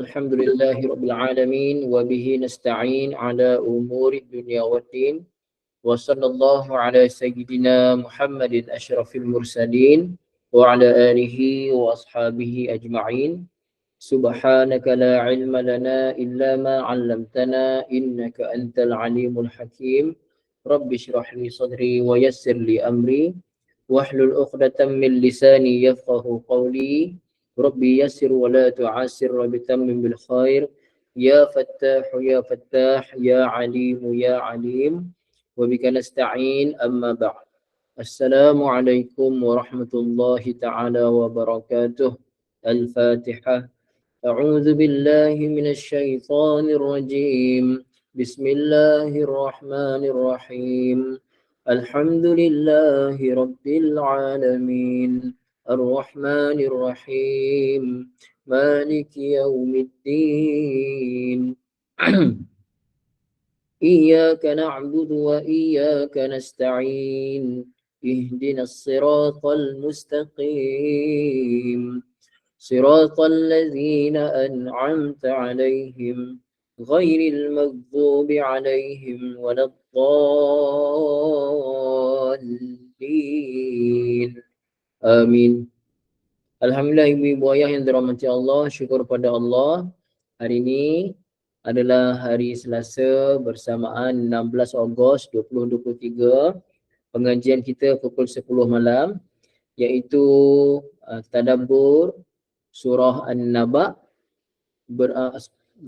Alhamdulillahi Rabbil Alamin wa bihi nasta'in ala umuri dunya wa din wa sallallahu ala sayyidina Muhammadin asyrafil mursalin wa ala alihi wa ashabihi ajma'in. Subhanaka la ilma lana illa ma 'allamtana innaka antal alimul hakim. Rabbi shrah li sadri wa yassir li amri wahlul 'uqdatam min lisani yafqahu qawli. Rabbi yassir wa la tu'assir wa bitammim bil khair. Ya Fattah ya Fattah ya Alim ya Alim. Wa bika nasta'in amma ba'd. Assalamualaikum warahmatullahi taala wabarakatuh. Al-Fatihah. أعوذ بالله من الشيطان الرجيم بسم الله الرحمن الرحيم الحمد لله رب العالمين الرحمن الرحيم مالك يوم الدين إياك نعبد وإياك نستعين اهدنا الصراط المستقيم صراط الذين أنعمت عليهم غير المغضوب عليهم ولا الضالين آمين. Alhamdulillah ibu-ibu ayah yang dirahmati Allah, syukur pada Allah. Hari ini adalah hari Selasa bersamaan 16 Ogos 2023. Pengajian kita pukul 10 malam iaitu tadabbur surah An-Naba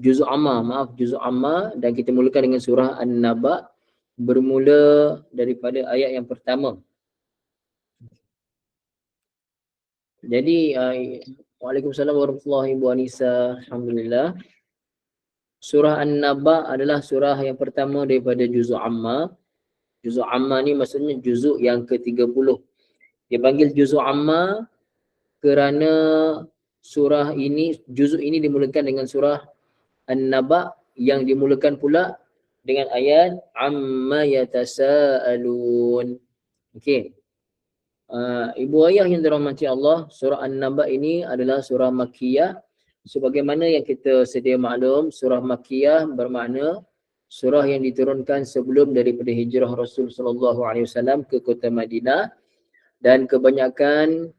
juzuk amma, juzuk amma, dan kita mulakan dengan surah An-Naba bermula daripada ayat yang pertama. Jadi Waalaikumsalam warahmatullahi wabarakatuh Anisa. Alhamdulillah. Surah An-Naba adalah surah yang pertama daripada juzuk amma. Juzuk amma ni maksudnya juzuk yang ke-30. Dia panggil juzuk amma kerana surah ini, juzuk ini dimulakan dengan surah An-Naba yang dimulakan pula dengan ayat amma yatasaalun. Okey. Ibu ayah yang dirahmati Allah, surah An-Naba ini adalah surah Makkiyah. Sebagaimana yang kita sedia maklum, surah Makkiyah bermakna surah yang diturunkan sebelum daripada hijrah Rasul sallallahu alaihi wasallam ke kota Madinah, dan kebanyakan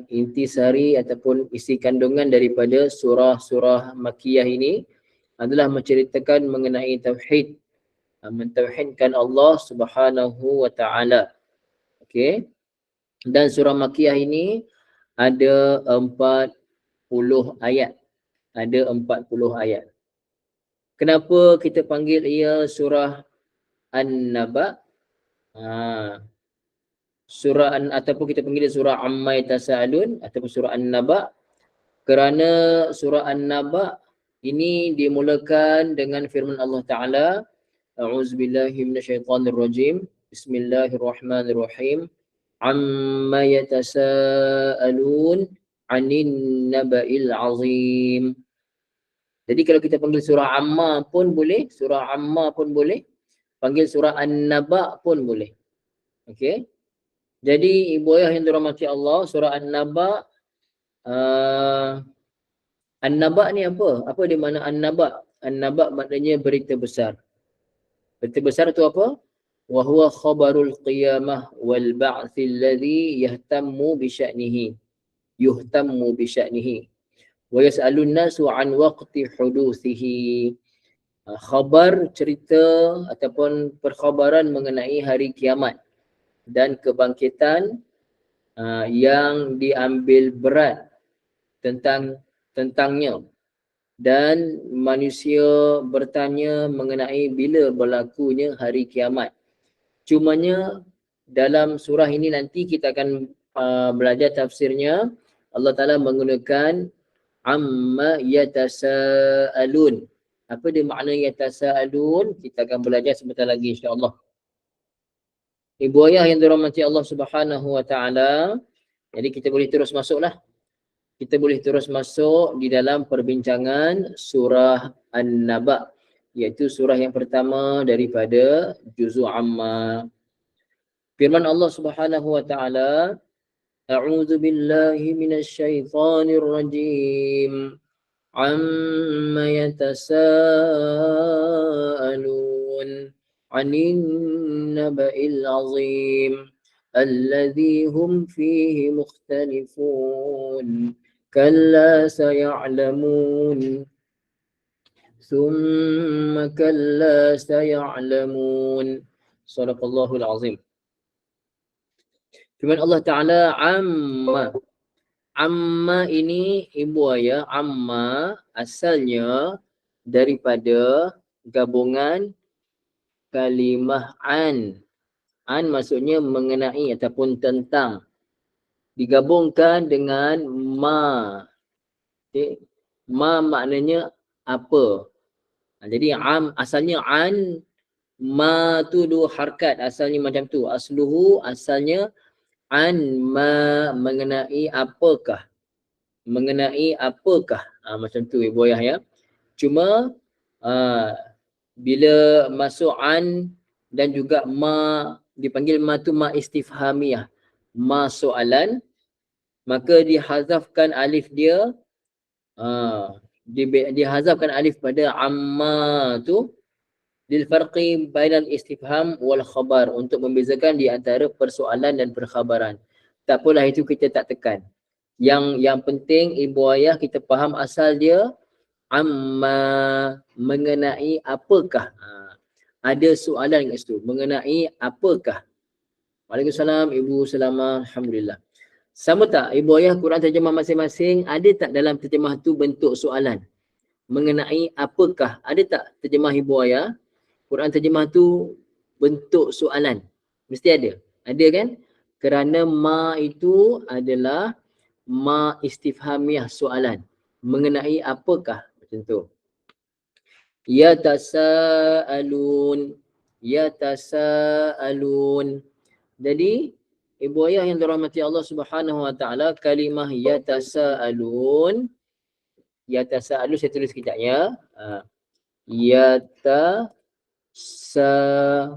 intisari ataupun isi kandungan daripada surah-surah Makkiyah ini adalah menceritakan mengenai tauhid, mentauhidkan Allah Subhanahu wa taala. Okey. Dan surah Makkiyah ini ada 40 ayat. Ada 40 ayat. Kenapa kita panggil ia surah An-Naba? Surah ataupun kita panggil surah Amma Yatasaalun ataupun surah An-Naba, kerana surah An-Naba ini dimulakan dengan firman Allah Taala, A'udzubillahi minasyaitonirrajim. Bismillahirrahmanirrahim. Amma yatasaalun 'anin naba'il 'azim. Jadi kalau kita panggil surah Amma pun boleh, surah Amma pun boleh, panggil surah An-Naba pun boleh. Okey. Jadi ibu ayah yang dirahmati Allah, surah An-Naba, An-Naba ni apa? Apa di mana An-Naba? An-Naba maknanya berita besar. Berita besar tu apa? Wa huwa khabarul qiyamah wal ba'thi alladhi yahtammu bi sya'nihi. Yuhtammu bi sya'nihi. Wa yas'alun nasu an waqti huduthihi. Khabar, cerita ataupun perkhabaran mengenai hari kiamat dan kebangkitan yang diambil berat tentangnya, dan manusia bertanya mengenai bila berlakunya hari kiamat. Cumanya dalam surah ini nanti kita akan belajar tafsirnya. Allah Ta'ala menggunakan amma yatasaalun. Apa dia makna yatasaalun? Kita akan belajar sebentar lagi insya-Allah. Ibu ayah yang dirahmati Allah Subhanahu wa taala, jadi kita boleh terus masuklah. Kita boleh terus masuk di dalam perbincangan surah An-Naba, iaitu surah yang pertama daripada juzuk amma. Firman Allah Subhanahu wa taala, A'udzu billahi minasy syaithanir rajim. amma yatasaalun 'anil naba'il 'azim alladhi hum fihi mukhtalifun kalla saya'lamun thumma kalla saya'lamun. Sadaqallahul azim. Firman Allah Ta'ala, amma. Amma ini ibu ayah, amma asalnya daripada gabungan kalimah an. An maksudnya mengenai ataupun tentang. Digabungkan dengan ma. Okay. Ma maknanya apa. Jadi asalnya an, ma tu dua harkat asalnya macam tu. Asluhu asalnya an ma mengenai apakah. Mengenai apakah. Macam tu ibu ayah ya. Cuma bila masuk an dan juga ma dipanggil ma tu ma istifhamiyah. Ma soalan. Maka dihazafkan alif dia. Dihazafkan alif pada amma tu lil farqi bainal istifham wal khabar, untuk membezakan di antara persoalan dan perkhabaran. Tak apalah itu kita tak tekan. Yang penting ibu ayah kita faham asal dia amma, mengenai apakah. Ada soalan kat situ, mengenai apakah. Waalaikumsalam Ibu Salamah, alhamdulillah. Sama tak ibu ayah Quran terjemah masing-masing ada tak dalam terjemah tu bentuk soalan? Mengenai apakah? Ada tak terjemah ibu ayah Quran terjemah tu bentuk soalan? Mesti ada. Ada kan? Kerana ma itu adalah ma istifhamiah, soalan. Mengenai apakah? Macam tu. Yatasaalun. Yatasaalun. Jadi ibu ayah yang dirahmati Allah Subhanahu wa taala, kalimah yatasaalun. Yatasaalun saya tulis sekejap ya.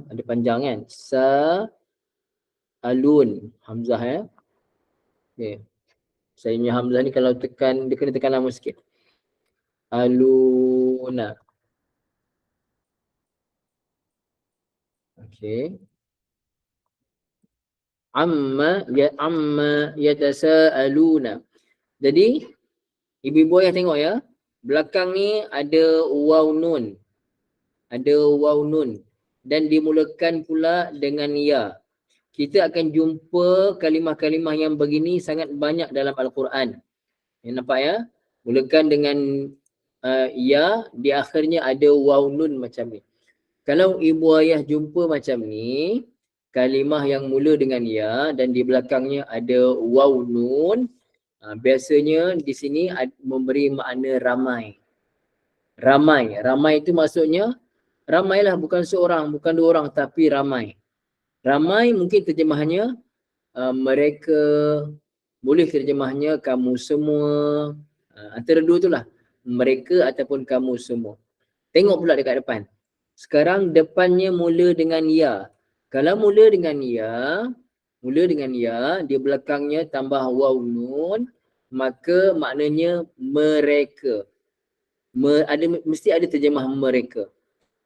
Ada panjang kan? Alun. Hamzah ya. Okay. Saya punya hamzah ni kalau tekan, dia kena tekan lama sikit. Aluna. Okay. Amma yatasaaluna. Jadi ibu-ibu ayah tengok ya, belakang ni ada waw nun. Ada waw nun dan dimulakan pula dengan ya. Kita akan jumpa kalimah-kalimah yang begini sangat banyak dalam Al-Quran. Yang nampak ya? Mulakan dengan ya, di akhirnya ada waw nun macam ni. Kalau ibu ayah jumpa macam ni, kalimah yang mula dengan ya dan di belakangnya ada waw nun, biasanya di sini memberi makna ramai. Ramai. Ramai itu maksudnya ramailah, bukan seorang, bukan dua orang, tapi ramai. Ramai mungkin terjemahannya mereka, boleh terjemahnya kamu semua. Antara dua itulah, mereka ataupun kamu semua. Tengok pula dekat depan. Sekarang depannya mula dengan ya. Kalau mula dengan ya, di belakangnya tambah waw nun, maka maknanya mereka. Mesti ada terjemah mereka.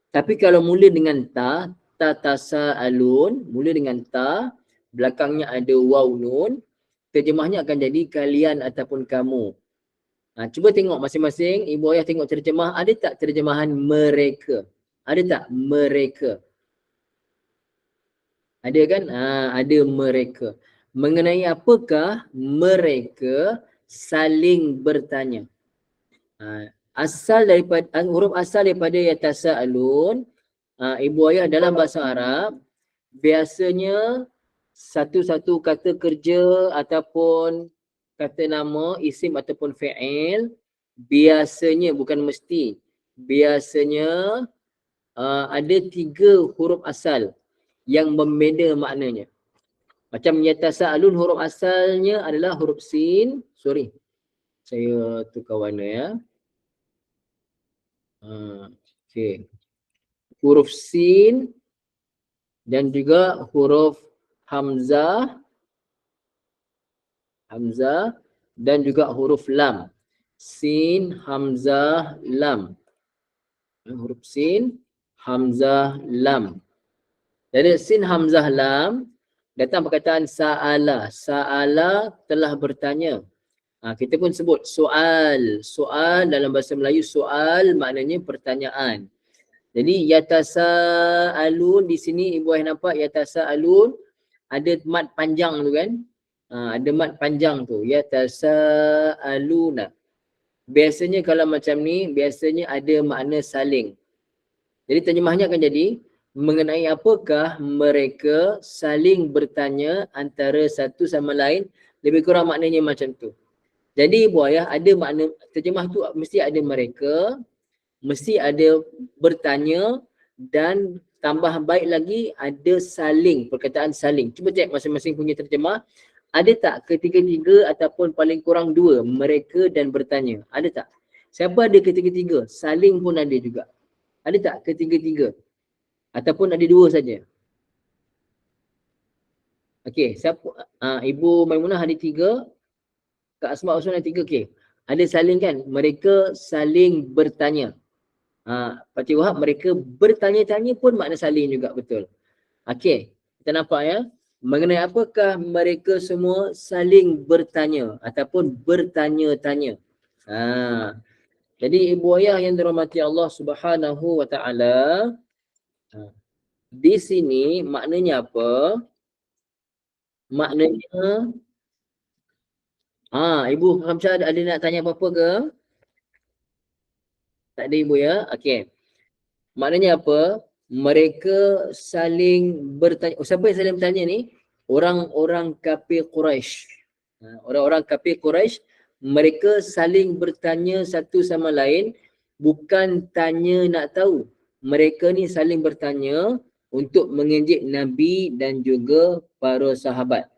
Tapi kalau mula dengan ta, tatasaalun, mula dengan ta, belakangnya ada waw nun, terjemahnya akan jadi kalian ataupun kamu. Cuba tengok masing-masing, ibu ayah tengok terjemah, ada tak terjemahan mereka? Ada tak mereka? Ada kan? Ada mereka. Mengenai apakah mereka saling bertanya? Huruf asal daripada yatasaalun, ibu ayah dalam bahasa Arab, biasanya satu-satu kata kerja ataupun kata nama, isim ataupun fi'il, biasanya, bukan mesti, biasanya ada 3 huruf asal yang membeza maknanya. Macam yatasaalun, huruf asalnya adalah huruf sin. Sorry, saya tukar warna ya. Okay. Huruf sin dan juga huruf hamzah dan juga huruf lam. sin, hamzah, lam. Huruf sin, hamzah, lam. Jadi sin, hamzah, lam datang perkataan sa'ala. Sa'ala telah bertanya. Kita pun sebut soal. Soal dalam bahasa Melayu, soal maknanya pertanyaan. Jadi yatasa'alun di sini ibu ayah nampak yatasa'alun ada mat panjang tu kan. Ada mat panjang tu. Yatasa'aluna. Biasanya kalau macam ni, biasanya ada makna saling. Jadi terjemahnya akan jadi, mengenai apakah mereka saling bertanya antara satu sama lain, lebih kurang maknanya macam tu. Jadi ibu ayah ada makna, terjemah tu mesti ada mereka, mesti ada bertanya, dan tambah baik lagi ada saling, perkataan saling. Cuba cek masing-masing punya terjemah. Ada tak ketiga-tiga ataupun paling kurang dua, mereka dan bertanya? Ada tak? Siapa ada ketiga-tiga? Saling pun ada juga. Ada tak ketiga-tiga? Ataupun ada dua saja? Okey, siapa? Ibu Maimunah ada tiga, Kak Asma Usman ada tiga. Okey. Ada saling kan? Mereka saling bertanya. Pakcik Wahab, mereka bertanya-tanya pun makna saling juga, betul. Okey, kita nampak ya. Mengenai apakah mereka semua saling bertanya ataupun bertanya-tanya. Jadi ibu ayah yang dirahmati Allah Subhanahu wa taala, di sini maknanya apa? Maknanya Ibu Hamzah ada nak tanya apa-apa ke? Tak ada ibu ya? Okey. Maknanya apa? Mereka saling bertanya. Siapa yang saling bertanya ni? Orang-orang kafir Quraisy. Orang-orang kafir Quraisy, mereka saling bertanya satu sama lain, bukan tanya nak tahu. Mereka ni saling bertanya untuk mengejek Nabi dan juga para sahabat.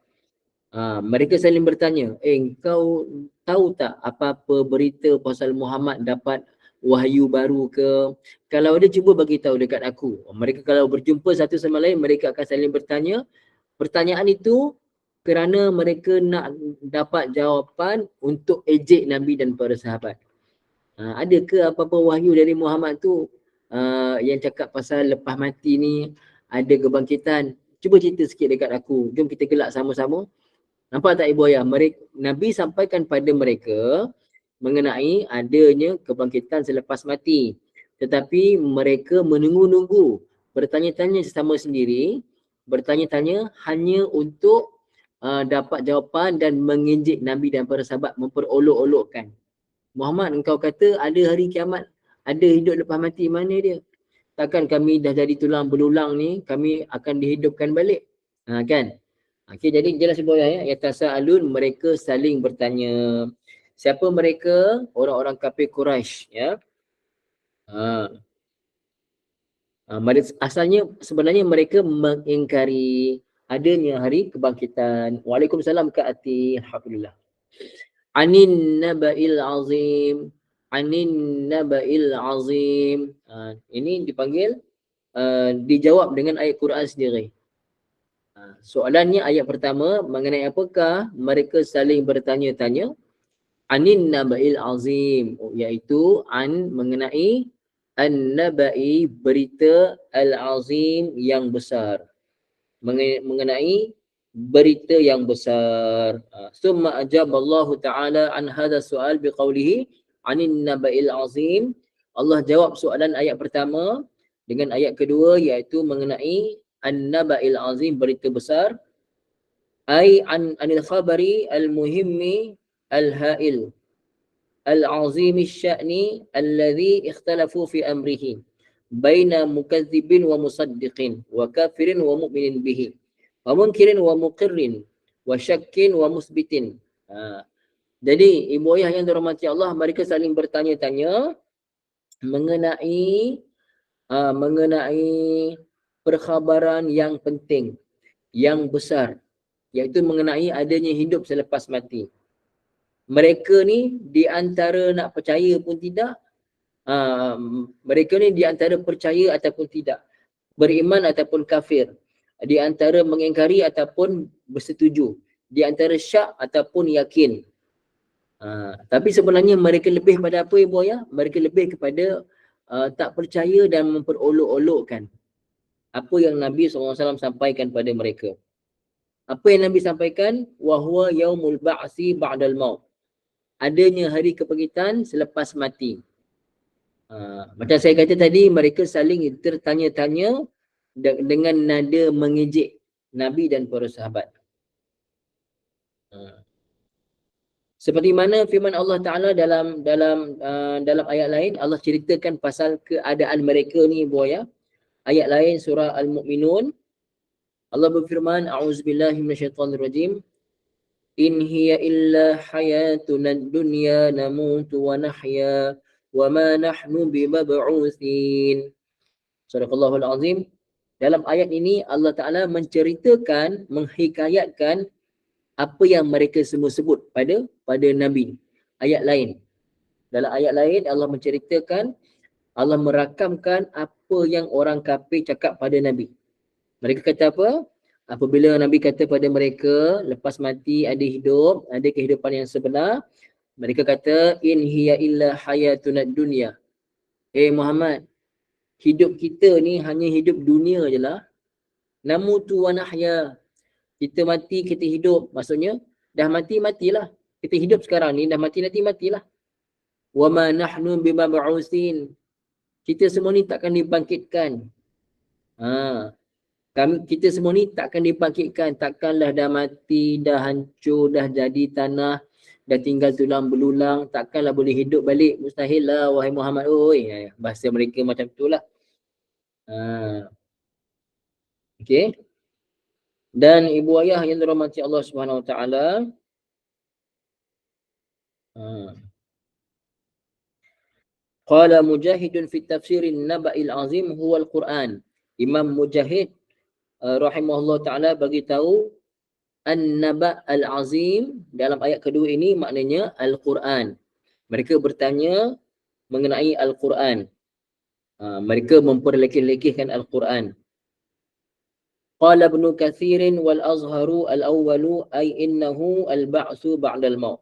Mereka saling bertanya, kau tahu tak apa-apa berita pasal Muhammad dapat wahyu baru ke? Kalau ada, cuba bagi tahu dekat aku. Mereka kalau berjumpa satu sama lain, mereka akan saling bertanya. Pertanyaan itu kerana mereka nak dapat jawapan untuk ejek Nabi dan para sahabat. Ada ke apa-apa wahyu dari Muhammad tu yang cakap pasal lepas mati ni ada kebangkitan? Cuba cerita sikit dekat aku. Jom kita gelak sama-sama. Nampak tak ibu ayah? Nabi sampaikan pada mereka mengenai adanya kebangkitan selepas mati. Tetapi mereka menunggu-nunggu, bertanya-tanya sesama sendiri, bertanya-tanya hanya untuk dapat jawapan dan mengejek Nabi dan para sahabat, memperolok-olokkan. Muhammad, engkau kata ada hari kiamat, ada hidup lepas mati, mana dia? Takkan kami dah jadi tulang belulang ni, kami akan dihidupkan balik? Kan? Okey, jadi jelas boleh ya. Yatasa'alun, mereka saling bertanya. Siapa mereka? Orang-orang kafir Quraisy, ya. Asalnya sebenarnya mereka mengingkari adanya hari kebangkitan. Waalaikumsalam Kak Ati. Alhamdulillah. Anin naba'il azim. Anin naba'il azim. Ini dipanggil dijawab dengan ayat Quran sendiri. Soalannya ayat pertama, mengenai apakah mereka saling bertanya-tanya? Anin naba'il azim, iaitu an mengenai an-naba'i, berita al-azim yang besar. Mengenai berita yang besar. Summa ajaballahu ta'ala an hadha soal biqaulihi anin naba'il azim. Allah jawab soalan ayat pertama dengan ayat kedua, iaitu mengenai an-naba'il azim, berita besar. Ai anil khabari al-muhimmi al-ha'il al-azimi sya'ni alladhi ikhtalafu fi amrihi baina mukadzibin wa musaddiqin wa kafirin wa mu'minin bihi wa munkirin wa muqirrin wa syakkin wa musbitin. Jadi ibu ayah yang dirahmati Allah, mereka saling bertanya-tanya mengenai perkhabaran yang penting, yang besar, iaitu mengenai adanya hidup selepas mati. Mereka ni di antara nak percaya pun tidak, mereka ni di antara percaya ataupun tidak, beriman ataupun kafir, di antara mengingkari ataupun bersetuju, di antara syak ataupun yakin. Tapi sebenarnya mereka lebih pada apa ibu ayah? Mereka lebih kepada tak percaya dan memperolok-olokkan apa yang Nabi SAW sampaikan pada mereka. Apa yang Nabi sampaikan? Wahuwa yaumul ba'si ba'dal maut. Adanya hari kebangkitan selepas mati. Macam saya kata tadi, mereka saling tertanya-tanya dengan nada mengejek Nabi dan para sahabat. Seperti mana firman Allah Ta'ala dalam ayat lain, Allah ceritakan pasal keadaan mereka ni buaya. Ayat lain surah Al-Mu'minun, Allah berfirman, A'udzubillahi minasyaitonirrajim. In hiya illa hayatuna dunya namutu wa nahya wa ma nahnu bimab'utsin. Sadaqallahul azim. Dalam ayat ini Allah Ta'ala menceritakan, menghikayatkan apa yang mereka semua sebut pada Nabi. Ayat lain. Dalam ayat lain Allah menceritakan, Allah merakamkan apa yang orang kafir cakap pada Nabi. Mereka kata apa? Apabila Nabi kata pada mereka, lepas mati ada hidup, ada kehidupan yang sebenar, mereka kata, in hiya illa hayatuna dunya. Muhammad, hidup kita ni hanya hidup dunia je lah. Namutu wa nahya. Kita mati, kita hidup. Maksudnya, dah mati, matilah. Kita hidup sekarang ni, dah mati, nanti matilah. Wa ma nahnu bimab'utsin. Kita semua ni takkan dibangkitkan. Kita semua ni takkan dibangkitkan. Takkanlah dah mati, dah hancur, dah jadi tanah, dah tinggal tulang belulang, takkanlah boleh hidup balik. Mustahil lah, wahai Muhammad. Bahasa mereka macam tu lah. Okay. Dan ibu ayah yang dirahmati Allah Subhanahu Wa Taala, qala Mujahidun fi tafsirin naba'il azim huwa al-Quran. Imam Mujahid rahimahullah taala bagi tahu an-naba' al-azim dalam ayat kedua ini maknanya al-Quran. Mereka bertanya mengenai al-Quran. Mereka memperlekeh-lekehkan al-Quran. Qala Ibnu Katsir wal azharu al-awwalu ay innahu al-ba'su ba'dal maut.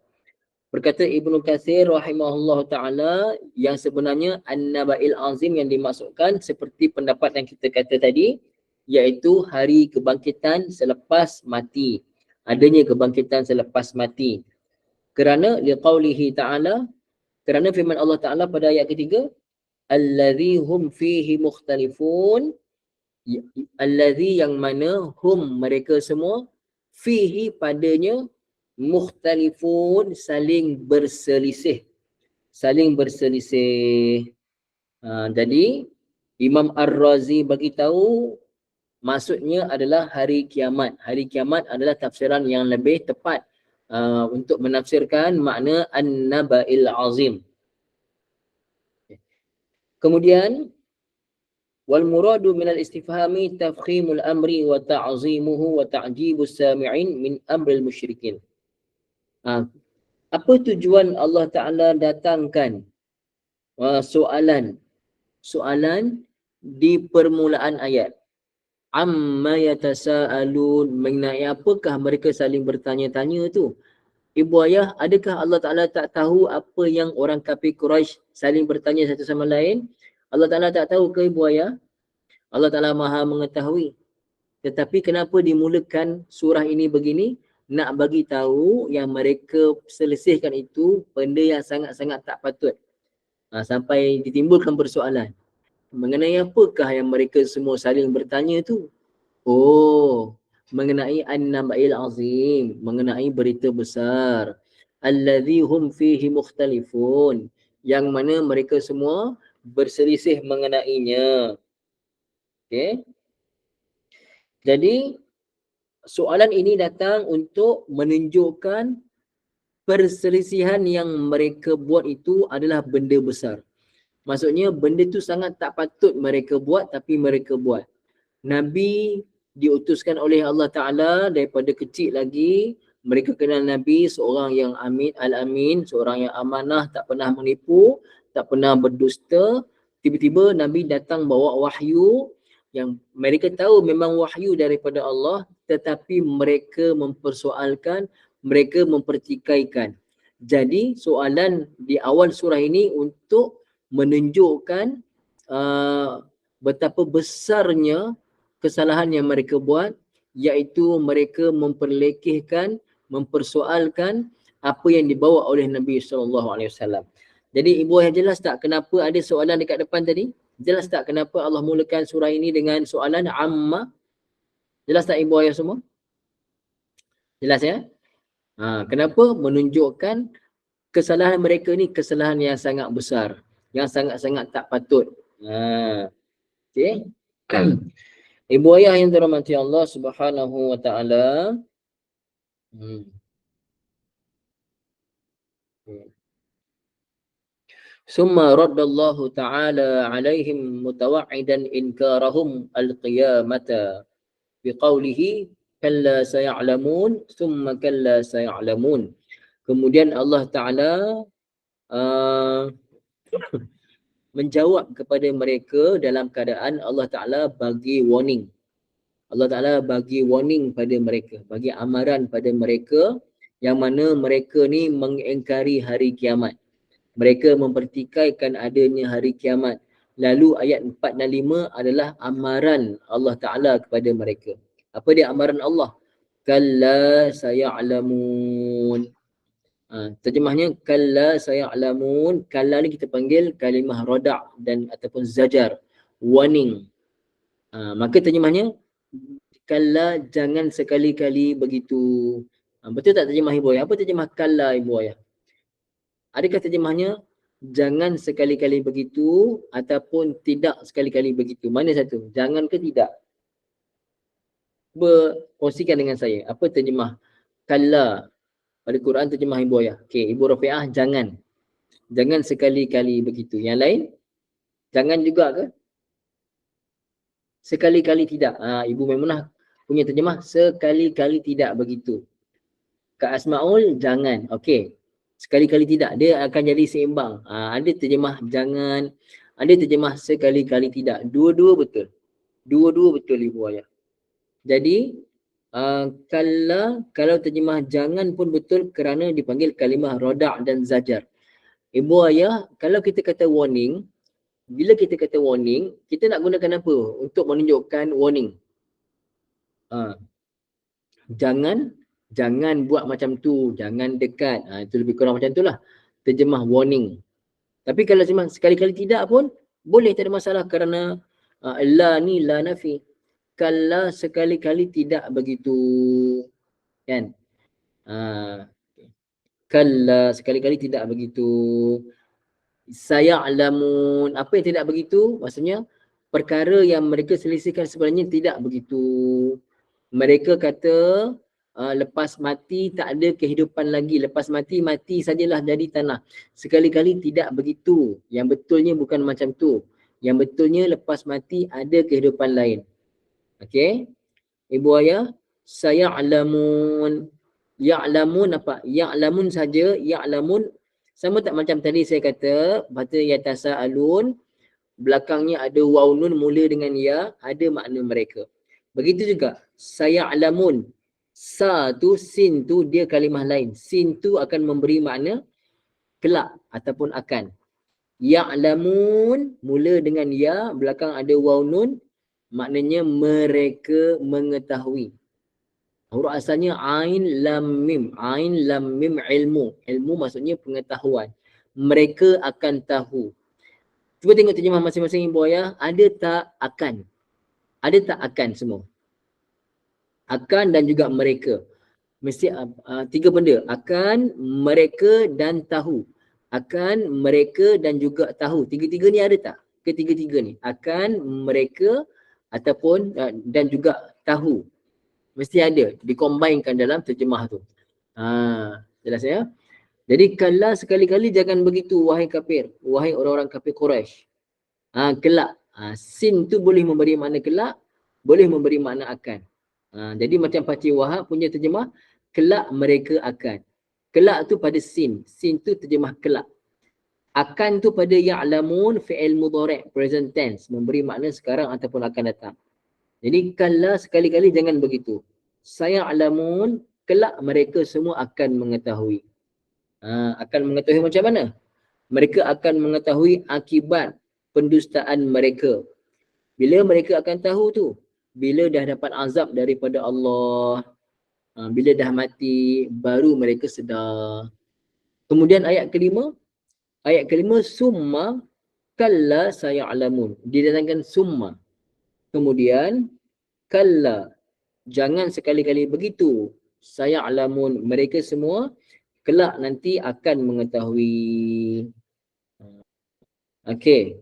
Berkata Ibnu Katsir rahimahullah taala yang sebenarnya an-naba'il azim yang dimaksudkan seperti pendapat yang kita kata tadi, iaitu hari kebangkitan selepas mati. Adanya kebangkitan selepas mati. Kerana liqaulihi ta'ala, kerana firman Allah Ta'ala pada ayat ketiga, allazi hum fihi mukhtalifun, allazi yang mana hum mereka semua, fihi padanya, mukhtalifun saling berselisih. Saling berselisih. Jadi Imam Ar-Razi bagi tahu maksudnya adalah hari kiamat. Hari kiamat adalah tafsiran yang lebih tepat untuk menafsirkan makna an-naba'il azim. Kemudian wal muradu min al-istifhami tafkhimul amri wa ta'zimuhu wa ta'jibus sami'in min amril musyrikin. Apa tujuan Allah Ta'ala datangkan soalan di permulaan ayat? Amma yatasaalun, mengenai apakah mereka saling bertanya-tanya tu? Ibu ayah, adakah Allah Ta'ala tak tahu apa yang orang kafir Quraisy saling bertanya satu sama lain? Allah Ta'ala tak tahu ke ibu ayah? Allah Ta'ala maha mengetahui. Tetapi kenapa dimulakan surah ini begini? Nak bagi tahu yang mereka selisihkan itu benda yang sangat-sangat tak patut. Sampai ditimbulkan persoalan. Mengenai apakah yang mereka semua saling bertanya tu? Mengenai an-naba'il azim, mengenai berita besar. Allazi hum fihi mukhtalifun, yang mana mereka semua berselisih mengenainya. Okay. Jadi soalan ini datang untuk menunjukkan perselisihan yang mereka buat itu adalah benda besar. Maksudnya benda tu sangat tak patut mereka buat, tapi mereka buat. Nabi diutuskan oleh Allah Ta'ala daripada kecil lagi. Mereka kenal Nabi seorang yang amin, al-amin, seorang yang amanah, tak pernah menipu, tak pernah berdusta. Tiba-tiba Nabi datang bawa wahyu yang mereka tahu memang wahyu daripada Allah, tetapi mereka mempersoalkan, mereka mempertikaikan. Jadi soalan di awal surah ini untuk menunjukkan betapa besarnya kesalahan yang mereka buat, iaitu mereka memperlekehkan, mempersoalkan apa yang dibawa oleh Nabi SAW. Jadi ibu ayah jelas tak kenapa ada soalan dekat depan tadi? Jelas tak kenapa Allah mulakan surah ini dengan soalan amma? Jelas tak ibu ayah semua? Jelas ya? Kenapa? Menunjukkan kesalahan mereka ni kesalahan yang sangat besar, yang sangat-sangat tak patut. Okay. Ibu ayah yang dirahmati Allah Subhanahu wa taala. Summa raddallahu ta'ala alaihim mutawa'idan inkarahum al-qiyamata biqaulihi kalla saya'lamun summa kalla saya'lamun. Kemudian Allah Ta'ala menjawab kepada mereka dalam keadaan Allah Ta'ala bagi warning. Allah Ta'ala bagi warning pada mereka, bagi amaran pada mereka yang mana mereka ni mengingkari hari kiamat. Mereka mempertikaikan adanya hari kiamat. Lalu ayat 4 dan 5 adalah amaran Allah Ta'ala kepada mereka. Apa dia amaran Allah? Kalla saya'lamun. Terjemahnya kalla saya'lamun. Kalla ni kita panggil kalimah rada' dan ataupun zajar, warning. Maka terjemahnya kalla jangan sekali-kali begitu. Betul tak terjemah ibu ayah? Apa terjemah kalla ibu ayah? Adakah terjemahnya jangan sekali-kali begitu ataupun tidak sekali-kali begitu? Mana satu? Jangan ke tidak? Berkongsikan dengan saya. Apa terjemah kalla pada Quran terjemah ibu ayah? Okey, Ibu Rafiah jangan. Jangan sekali-kali begitu. Yang lain? Jangan juga ke? Sekali-kali tidak. Ibu Maimunah punya terjemah sekali-kali tidak begitu. Kak Asmaul jangan. Okey. Sekali-kali tidak. Dia akan jadi seimbang. Ada terjemah jangan. Ada terjemah sekali-kali tidak. Dua-dua betul. Dua-dua betul ibu ayah. Jadi kalau terjemah jangan pun betul kerana dipanggil kalimah roda' dan zajar. Ibu ayah, kalau kita kata warning, bila kita kata warning, kita nak gunakan apa untuk menunjukkan warning? Jangan buat macam tu, jangan dekat. Itu lebih kurang macam itulah terjemah warning. Tapi kalau cuma sekali-kali tidak pun boleh, tak ada masalah kerana la ni la nafi. Kalau sekali-kali tidak begitu, kan? Kalla sekali-kali tidak begitu. Saya'lamun, apa yang tidak begitu? Maksudnya perkara yang mereka selisihkan sebenarnya tidak begitu. Mereka kata lepas mati tak ada kehidupan lagi. Lepas mati, mati sajalah jadi tanah. Sekali-kali tidak begitu. Yang betulnya bukan macam tu. Yang betulnya lepas mati ada kehidupan lain. Okey? Ibu ayah, saya'lamun. Ya'lamun apa? Ya'lamun saja. Ya'lamun sama tak macam tadi saya kata, baca yatasa'alun, belakangnya ada waw nun mula dengan ya, ada makna mereka. Begitu juga saya'lamun. Sa tu, sin tu dia kalimah lain. Sin tu akan memberi makna kelak ataupun akan. Ya'lamun mula dengan ya, belakang ada waw nun, maknanya mereka mengetahui. Huruf asalnya ain lam mim. Ain lam mim ilmu. Ilmu maksudnya pengetahuan. Mereka akan tahu. Cuba tengok terjemah masing-masing ibu ayah. Ada tak akan? Ada tak akan semua? Akan dan juga mereka. Mesti tiga benda. Akan, mereka dan tahu. Akan, mereka dan juga tahu. Tiga-tiga ni ada tak? Ketiga-tiga ni. Akan, mereka ataupun dan juga tahu. Mesti ada. Dikombainkan dalam terjemah tu. Jelas ya? Jadi kalau sekali-kali jangan begitu wahai kafir. Wahai orang-orang kafir Quraisy. Kelak. Sin tu boleh memberi makna kelak. Boleh memberi makna akan. Jadi macam Pakcik Wahab punya terjemah, kelak mereka akan. Kelak tu pada sin. Sin tu terjemah kelak. Akan tu pada ya'lamun, fi'il mudhari' present tense. Memberi makna sekarang ataupun akan datang. Jadi kalau sekali-kali jangan begitu. Saya'lamun, kelak mereka semua akan mengetahui. Akan mengetahui macam mana? Mereka akan mengetahui akibat pendustaan mereka. Bila mereka akan tahu tu? Bila dah dapat azab daripada Allah, bila dah mati, baru mereka sedar. Kemudian ayat kelima, summa kalla saya'lamun. Didatangkan summa. Kemudian kalla, jangan sekali-kali begitu. Saya'lamun, mereka semua kelak nanti akan mengetahui. Okey.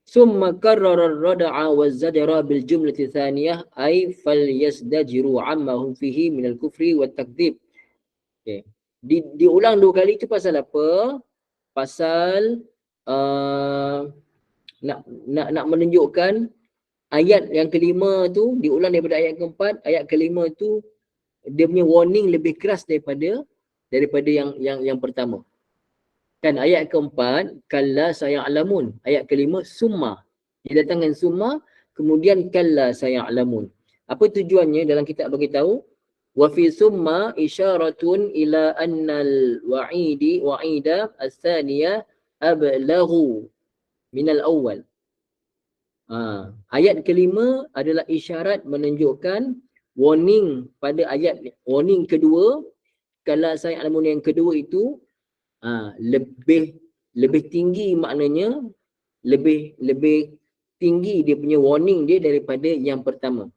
Summa karrara ar-rad'a waz-zajra bil jumlati thaniyah ay falyasdajiru amma hum fihi min al-kufri wat takdzib. Okey. Diulang dua kali itu pasal apa? Pasal nak menunjukkan ayat yang kelima tu diulang daripada ayat keempat, ayat kelima tu dia punya warning lebih keras daripada yang pertama. Kan ayat keempat kalla saya'lamun, ayat kelima summa. Dia datangkan summa, kemudian kalla saya'lamun. Apa tujuannya dalam kitab bagi tahu? Wa fi summa isyaratun ila annal wa'ida as-thaniya ablaghu minal awwal. Ayat kelima adalah isyarat menunjukkan warning pada warning kedua. Kalau saya'lamun yang kedua itu lebih tinggi, maknanya lebih tinggi dia punya warning dia daripada yang pertama.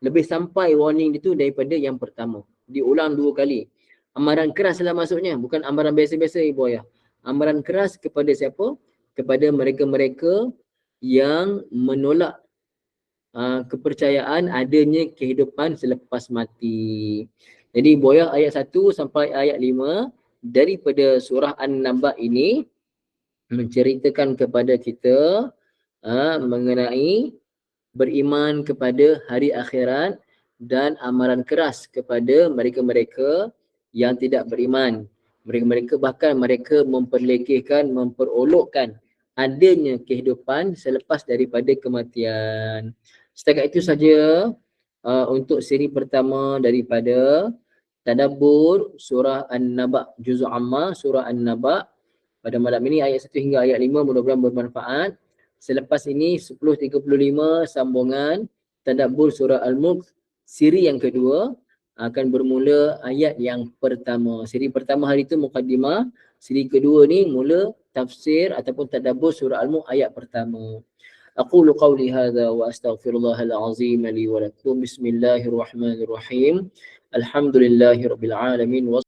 Lebih sampai warning dia tu daripada yang pertama. Diulang dua kali. Amaran keras lah maksudnya, bukan amaran biasa-biasa ibu ayah. Amaran keras kepada siapa? Kepada mereka-mereka yang menolak kepercayaan adanya kehidupan selepas mati. Jadi ibu ayah ayat 1 sampai ayat 5 daripada surah An-Naba ini menceritakan kepada kita mengenai beriman kepada hari akhirat dan amaran keras kepada mereka-mereka yang tidak beriman. Mereka-mereka bahkan mereka memperlekehkan, memperolokkan adanya kehidupan selepas daripada kematian. Setakat itu saja untuk siri pertama daripada tadabbur surah An-Naba, juzuk amma surah An-Naba pada malam ini ayat 1 hingga ayat 5, mudah-mudahan bermanfaat. Selepas ini 10.35 sambungan tadabbur surah Al-Mulk siri yang kedua akan bermula ayat yang pertama. Siri pertama hari itu mukaddimah, siri kedua ni mula tafsir ataupun tadabbur surah Al-Mulk ayat pertama. Aqulu qawli hadha wa astaghfirullahal azim li wa lakum. Bismillahirrahmanirrahim. Alhamdulillahirabbil alamin.